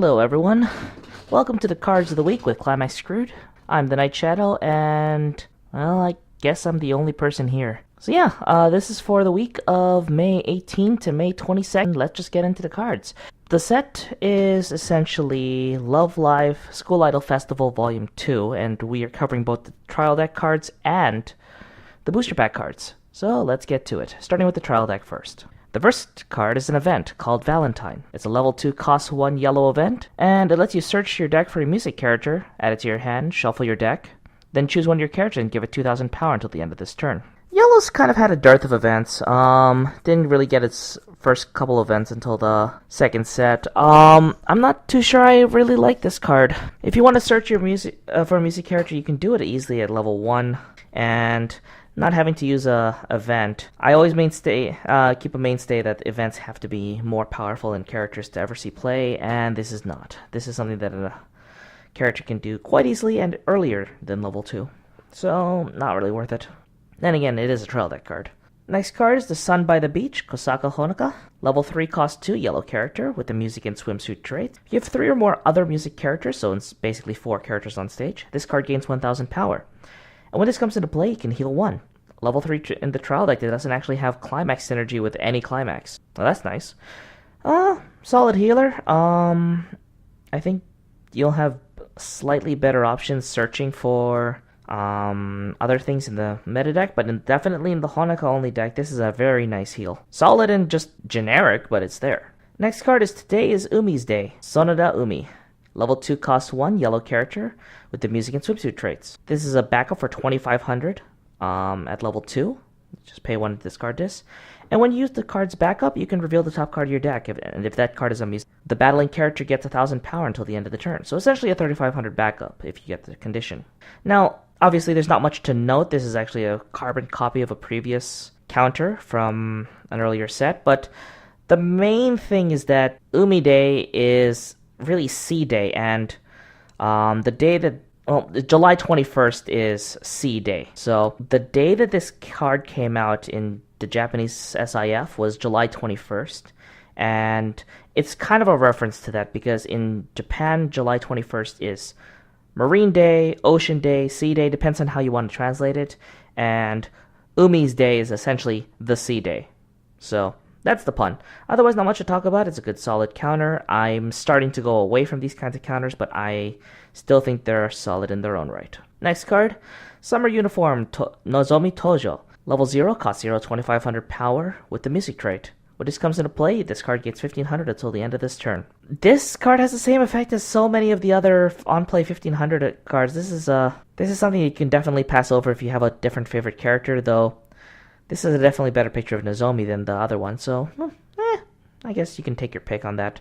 Hello everyone, welcome to the Cards of the Week with Climax Screwed. I'm the Night Shadow, and, well, I guess I'm the only person here. So yeah, this is for the week of May 18th to May 22nd. Let's just get into the cards. The set is essentially Love Live School Idol Festival Volume 2, and we are covering both the trial deck cards and the booster pack cards. So let's get to it, starting with the trial deck first. The first card is an event called Valentine. It's a level 2 cost 1 yellow event, and it lets you search your deck for a music character, add it to your hand, shuffle your deck, then choose one of your characters and give it 2,000 power until the end of this turn. Yellow's kind of had a dearth of events. Didn't really get its first couple events until the second set. I'm not too sure I really like this card. If you want to search your music for a music character, you can do it easily at level 1, and not having to use a event. I always keep a mainstay that events have to be more powerful than characters to ever see play, and this is not. This is something that a character can do quite easily and earlier than level 2. So, not really worth it. Then again, it is a trial deck card. Next card is the Sun by the Beach, Kosaka Honoka. Level 3 cost 2 yellow character with the music and swimsuit trait. If you have 3 or more other music characters, so it's basically 4 characters on stage, this card gains 1,000 power. And when this comes into play, you can heal 1. Level 3 in the trial deck, it doesn't actually have Climax synergy with any Climax. Well, that's nice. Solid healer. I think you'll have slightly better options searching for other things in the meta deck, but definitely in the Honoka only deck, this is a very nice heal. Solid and just generic, but it's there. Next card is Today is Umi's Day, Sonoda Umi. Level 2 cost 1 yellow character with the music and swimsuit traits. This is a backup for 2,500 at level 2. Just pay 1 to discard this. And when you use the card's backup, you can reveal the top card of your deck. And if that card is a music, the battling character gets 1,000 power until the end of the turn. So essentially a 3,500 backup if you get the condition. Now, obviously there's not much to note. This is actually a carbon copy of a previous counter from an earlier set. But the main thing is that Umi Day is really C Day, and the day that, July 21st is C Day. So the day that this card came out in the Japanese SIF was July 21st, and it's kind of a reference to that because in Japan, July 21st is Marine Day, Ocean Day, Sea Day, depends on how you want to translate it, and Umi's Day is essentially the Sea Day. So that's the pun. Otherwise, not much to talk about. It's a good solid counter. I'm starting to go away from these kinds of counters, but I still think they're solid in their own right. Next card, Summer Uniform Nozomi Tojo. Level 0, cost 0, 2,500 power with the music trait. When this comes into play, this card gets 1,500 until the end of this turn. This card has the same effect as so many of the other on-play 1,500 cards. This is something you can definitely pass over if you have a different favorite character, though this is a definitely better picture of Nozomi than the other one, so I guess you can take your pick on that.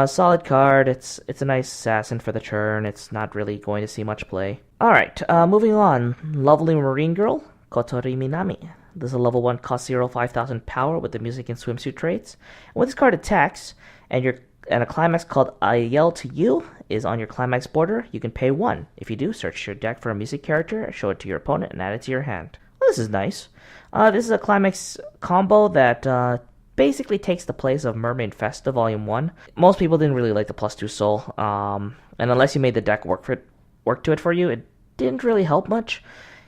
Solid card. It's a nice assassin for the turn. It's not really going to see much play. Alright, moving on. Lovely Marine Girl, Kotori Minami. This is a level 1 cost 0, 5,000 power with the music and swimsuit traits. And when this card attacks, and a Climax called I Yell to You is on your Climax border, you can pay 1. If you do, search your deck for a music character, show it to your opponent, and add it to your hand. Well, this is nice. This is a Climax combo that basically takes the place of Mermaid Festa Volume 1. Most people didn't really like the +2 soul, and unless you made the deck work to it for you, it didn't really help much.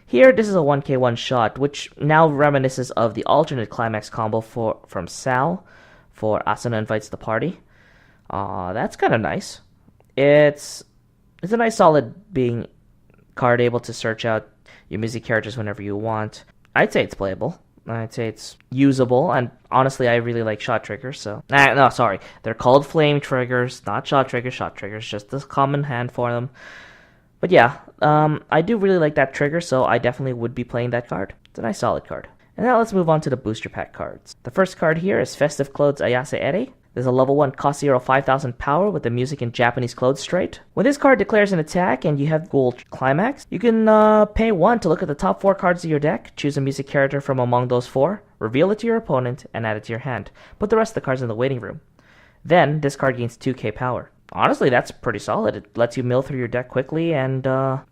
Here, this is a 1k one shot, which now reminisces of the alternate Climax combo from Sal for Asuna Invites the Party. That's kind of nice. It's a nice solid being card, able to search out your music characters whenever you want. I'd say it's playable. I'd say it's usable, and honestly, I really like shot triggers, so... no, sorry. They're called flame triggers, not shot triggers. Shot triggers, just the common hand for them. But yeah, I do really like that trigger, so I definitely would be playing that card. It's a nice solid card. And now let's move on to the booster pack cards. The first card here is Festive Clothes Ayase Ere. There's a level 1 cost 0, 5,000 power with the music and Japanese clothes trait. When this card declares an attack and you have Gold Climax, you can pay 1 to look at the top 4 cards of your deck, choose a music character from among those 4, reveal it to your opponent, and add it to your hand. Put the rest of the cards in the waiting room. Then, this card gains 2k power. Honestly, that's pretty solid. It lets you mill through your deck quickly and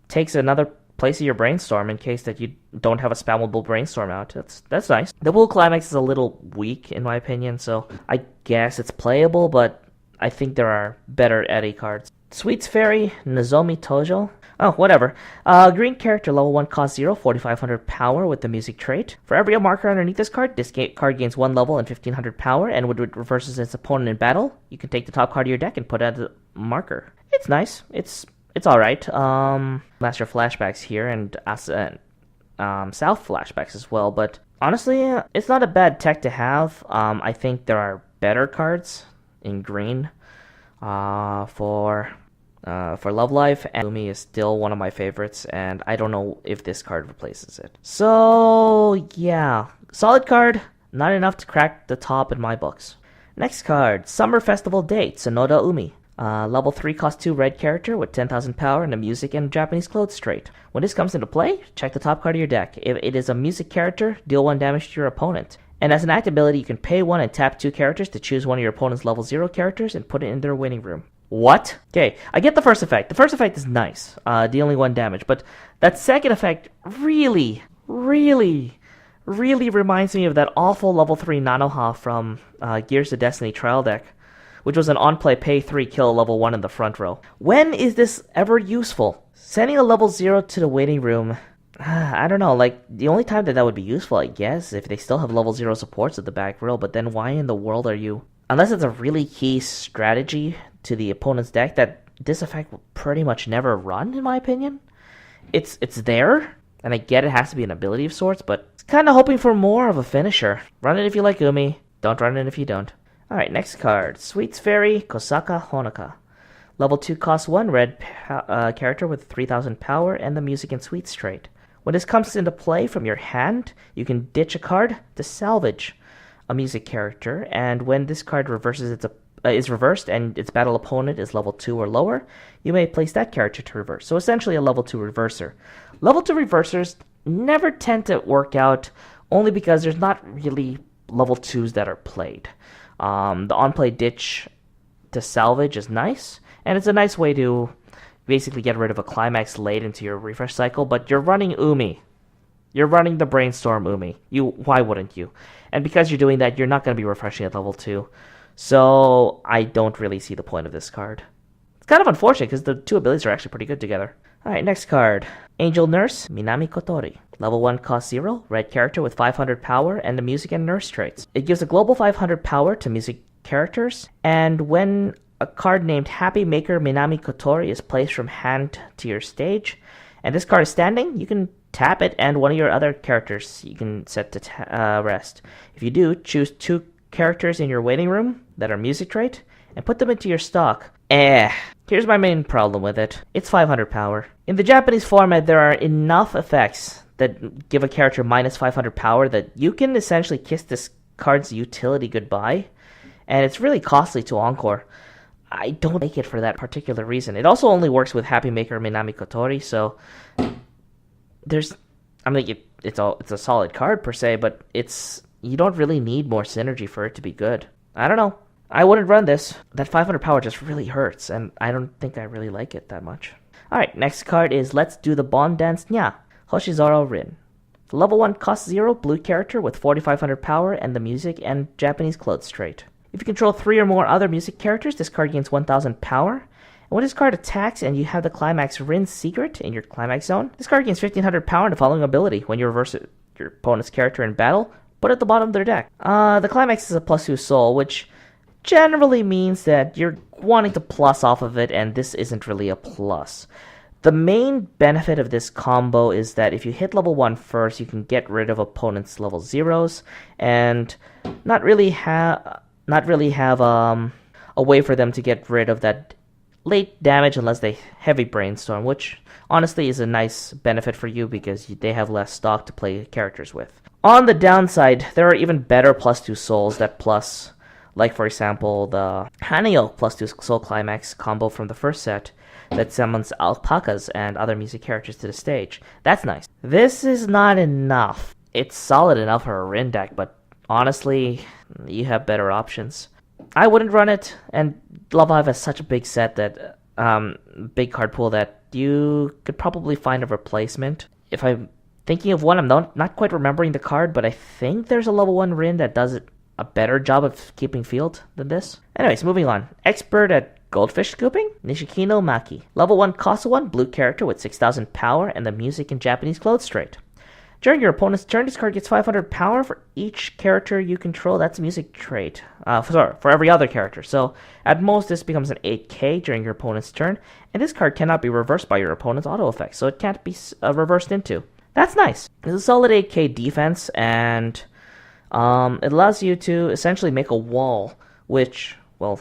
takes another place of your brainstorm in case that you don't have a spammable brainstorm out. That's nice. The Wool Climax is a little weak in my opinion, so I guess it's playable, but I think there are better Eddie cards. Sweets Fairy, Nozomi Tojo. Oh, whatever. Green character, level 1, cost 0, 4,500 power with the music trait. For every marker underneath this card, this card gains 1 level and 1,500 power, and when it reverses its opponent in battle, you can take the top card of your deck and put it as a marker. It's nice. It's alright. Master Flashbacks here, and South Flashbacks as well, but honestly, it's not a bad tech to have. I think there are better cards in green for Love Life, and Umi is still one of my favorites, and I don't know if this card replaces it. So yeah, solid card, not enough to crack the top in my books. Next card, Summer Festival Date, Sonoda Umi. Level 3 cost 2 red character with 10,000 power and a music and Japanese clothes trait. When this comes into play, check the top card of your deck. If it is a music character, deal 1 damage to your opponent. And as an active ability, you can pay 1 and tap 2 characters to choose one of your opponent's level 0 characters and put it in their waiting room. What? Okay, I get the first effect. The first effect is nice, dealing 1 damage, but that second effect really reminds me of that awful level 3 Nanoha from Gears of Destiny trial deck, which was an on-play pay 3 kill level 1 in the front row. When is this ever useful? Sending a level 0 to the waiting room, I don't know, like, the only time that would be useful, I guess, if they still have level 0 supports at the back row, but then why in the world are you... Unless it's a really key strategy to the opponent's deck that this effect will pretty much never run, in my opinion. It's there, and I get it has to be an ability of sorts, but it's kind of hoping for more of a finisher. Run it if you like Umi, don't run it if you don't. Alright, next card, Sweets Fairy, Kosaka Honoka. Level 2 costs 1 red character with 3,000 power and the music and sweets trait. When this comes into play from your hand, you can ditch a card to salvage a music character, and when this card is reversed and its battle opponent is level 2 or lower, you may place that character to reverse. So essentially a level 2 reverser. Level 2 reversers never tend to work out only because there's not really level 2s that are played. The on-play ditch to salvage is nice, and it's a nice way to basically get rid of a Climax late into your refresh cycle, but you're running Umi. You're running the Brainstorm Umi. Why wouldn't you? And because you're doing that, you're not going to be refreshing at level 2. So I don't really see the point of this card. It's kind of unfortunate because the 2 abilities are actually pretty good together. Alright, next card. Angel Nurse, Minami Kotori. Level 1 cost 0, red character with 500 power and the music and nurse traits. It gives a global 500 power to music characters, and when a card named Happy Maker Minami Kotori is placed from hand to your stage, and this card is standing, you can tap it and one of your other characters you can set to rest. If you do, choose 2 characters in your waiting room that are music trait and put them into your stock. Here's my main problem with it. It's 500 power. In the Japanese format, there are enough effects that give a character minus 500 power that you can essentially kiss this card's utility goodbye, and it's really costly to Encore. I don't like it for that particular reason. It also only works with Happy Maker Minami Kotori, so it's a solid card per se, but you don't really need more synergy for it to be good. I don't know. I wouldn't run this. That 500 power just really hurts, and I don't think I really like it that much. Alright, next card is Let's Do the Bond Dance Nya, Hoshizaro Rin. Level 1 costs 0, blue character with 4,500 power and the music and Japanese clothes trait. If you control 3 or more other music characters, this card gains 1,000 power. And when this card attacks and you have the Climax Rin secret in your Climax zone, this card gains 1,500 power and the following ability. When you reverse your opponent's character in battle, put it at the bottom of their deck. The Climax is a +2 soul, which generally means that you're wanting to plus off of it, and this isn't really a plus. The main benefit of this combo is that if you hit level 1 first, you can get rid of opponents' level 0s, and not really have a way for them to get rid of that late damage unless they heavy brainstorm, which honestly is a nice benefit for you because they have less stock to play characters with. On the downside, there are even better +2 souls that plus, like for example the Haneo +2 soul Climax combo from the first set that summons alpacas and other music characters to the stage. That's nice. This is not enough. It's solid enough for a Rin deck, but honestly, you have better options. I wouldn't run it, and Love Live has such a big set that, big card pool that you could probably find a replacement. If I'm thinking of one, I'm not quite remembering the card, but I think there's a level 1 Rin that does it a better job of keeping field than this. Anyways, moving on. Expert at goldfish scooping, Nishikino Maki. Level 1 cost 1, blue character with 6,000 power and the music and Japanese clothes trait. During your opponent's turn, this card gets 500 power for each character you control. That's a music trait. For every other character. So at most, this becomes an 8k during your opponent's turn, and this card cannot be reversed by your opponent's auto effect, so it can't be reversed into. That's nice. It's a solid 8k defense, and it allows you to essentially make a wall, which, well,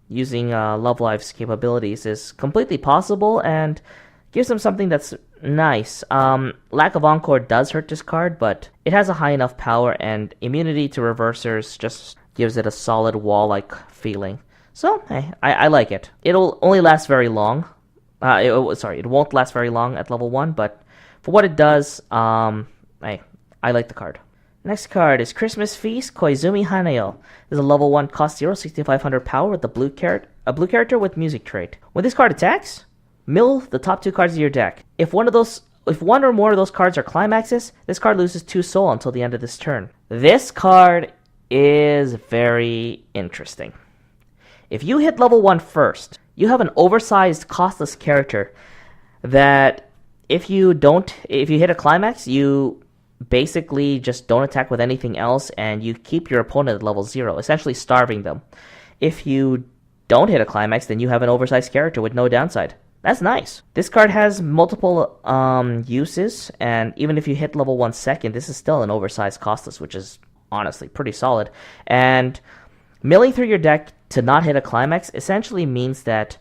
using Love Live's capabilities is completely possible and gives them something that's nice. Lack of Encore does hurt this card, but it has a high enough power, and immunity to reversers just gives it a solid wall-like feeling. So, hey, I like it. It'll only last very long. It won't last very long at level 1, but for what it does, hey, I like the card. Next card is Christmas Feast Koizumi Haneo. This is a level 1 cost 0, 6,500 power with a blue character with music trait. When this card attacks, mill the top 2 cards of your deck. If one or more of those cards are climaxes, this card loses 2 soul until the end of this turn. This card is very interesting. If you hit level 1 first, you have an oversized costless character that if you hit a climax, you basically just don't attack with anything else and you keep your opponent at level 0, essentially starving them. If you don't hit a climax, then you have an oversized character with no downside. That's nice. This card has multiple uses, and even if you hit level 1 second, this is still an oversized costless, which is honestly pretty solid. And milling through your deck to not hit a climax essentially means that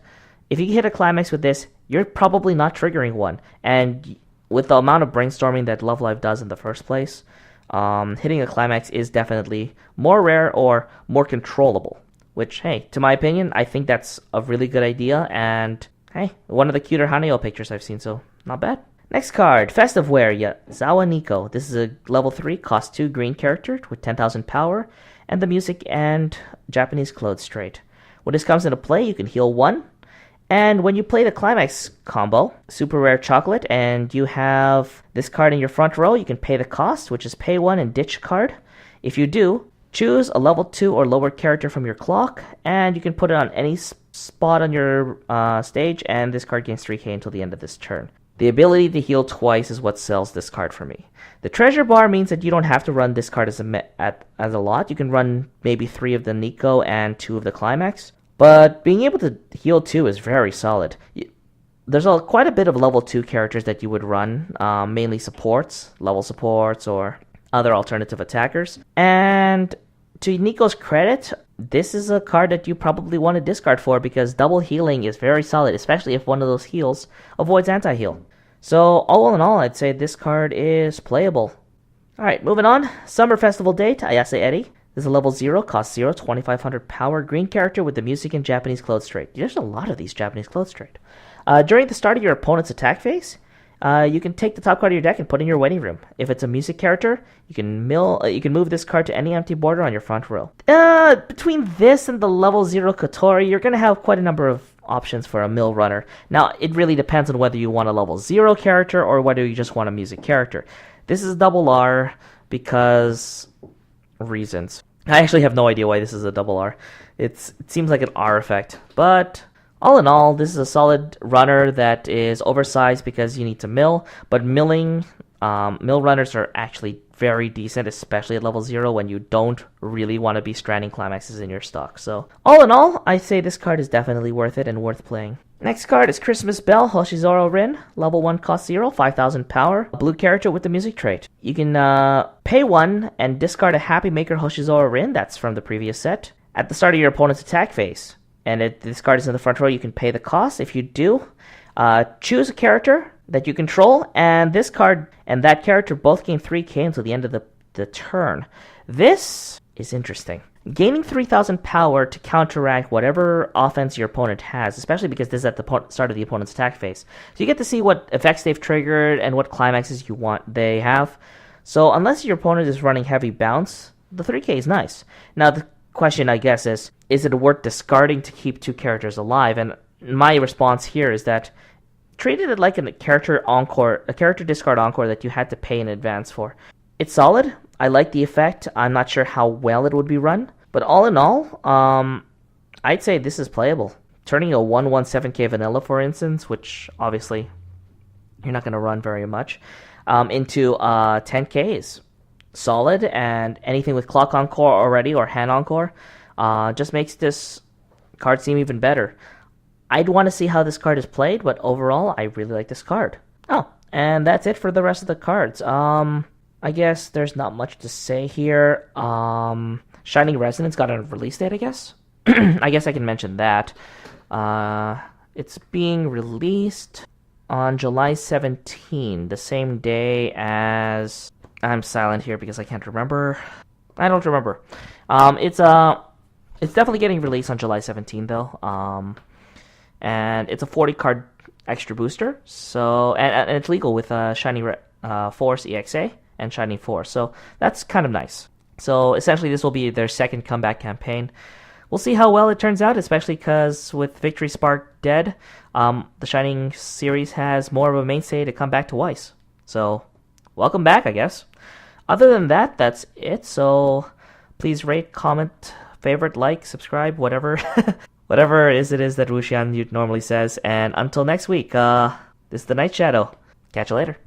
if you hit a climax with this, you're probably not triggering one. And with the amount of brainstorming that Love Live does in the first place, hitting a climax is definitely more rare or more controllable. Which, hey, to my opinion, I think that's a really good idea, and hey, one of the cuter Haneo pictures I've seen, so not bad. Next card, Festive Wear, Yazawa Nico. This is a level 3, cost 2 green character with 10,000 power, and the music and Japanese clothes trait. When this comes into play, you can heal 1, and when you play the Climax combo, Super Rare Chocolate, and you have this card in your front row, you can pay the cost, which is pay 1 and ditch card. If you do, choose a level 2 or lower character from your clock, and you can put it on any spot on your stage, and this card gains 3k until the end of this turn. The ability to heal twice is what sells this card for me. The treasure bar means that you don't have to run this card as a lot. You can run maybe 3 of the Nico and 2 of the Climax, but being able to heal 2 is very solid. There's quite a bit of level 2 characters that you would run, mainly supports, level supports, or other alternative attackers. And to Nico's credit, this is a card that you probably want to discard for because double healing is very solid, especially if one of those heals avoids anti-heal. So all in all, I'd say this card is playable. Alright, moving on. Summer Festival Date, Ayase Eri. This is a level 0, cost 0, 2,500 power, green character with the music and Japanese clothes trait. There's a lot of these Japanese clothes trait. During the start of your opponent's attack phase, you can take the top card of your deck and put it in your waiting room. If it's a music character, you can move this card to any empty border on your front row. Between this and the level 0 Kotori, you're going to have quite a number of options for a mill runner. Now, it really depends on whether you want a level 0 character or whether you just want a music character. This is double R because reasons. I actually have no idea why this is a double R. It seems like an R effect, but all in all, this is a solid runner that is oversized because you need to mill, but mill runners are actually very decent, especially at level 0 when you don't really want to be stranding climaxes in your stock. So all in all, I say this card is definitely worth it and worth playing. Next card is Christmas Bell Hoshizoro Rin, level 1 cost 0, 5,000 power, a blue character with the music trait. You can pay 1 and discard a Happy Maker Hoshizoro Rin, that's from the previous set, at the start of your opponent's attack phase. And if this card is in the front row, you can pay the cost. If you do, choose a character that you control, and this card and that character both gain 3k until the end of the turn. This is interesting. Gaining 3,000 power to counteract whatever offense your opponent has, especially because this is at the start of the opponent's attack phase. So you get to see what effects they've triggered and what climaxes they have. So unless your opponent is running heavy bounce, the 3k is nice. Now the question, I guess, is it worth discarding to keep 2 characters alive? And my response here is that treated it like a character discard encore that you had to pay in advance for. It's solid. I like the effect. I'm not sure how well it would be run, but all in all, I'd say this is playable. Turning a 117K vanilla, for instance, which obviously you're not going to run very much, into 10Ks. Solid, and anything with clock encore already or hand encore just makes this card seem even better. I'd want to see how this card is played, but overall, I really like this card. Oh, and that's it for the rest of the cards. I guess there's not much to say here. Shining Resonance got a release date, I guess. I guess I can mention that. It's being released on July 17, the same day as... I'm silent here because I can't remember. I don't remember. It's definitely getting released on July 17 though. And it's a 40 card extra booster. So and it's legal with Shining Force EXA and Shining Force. So that's kind of nice. So essentially, this will be their second comeback campaign. We'll see how well it turns out, especially because with Victory Spark dead, the Shining series has more of a mainstay to come back to Weiss. So, welcome back, I guess. Other than that, that's it. So, please rate, comment, favorite, like, subscribe, whatever. Whatever it is that Wuxian normally says. And until next week, this is the Night Shadow. Catch you later.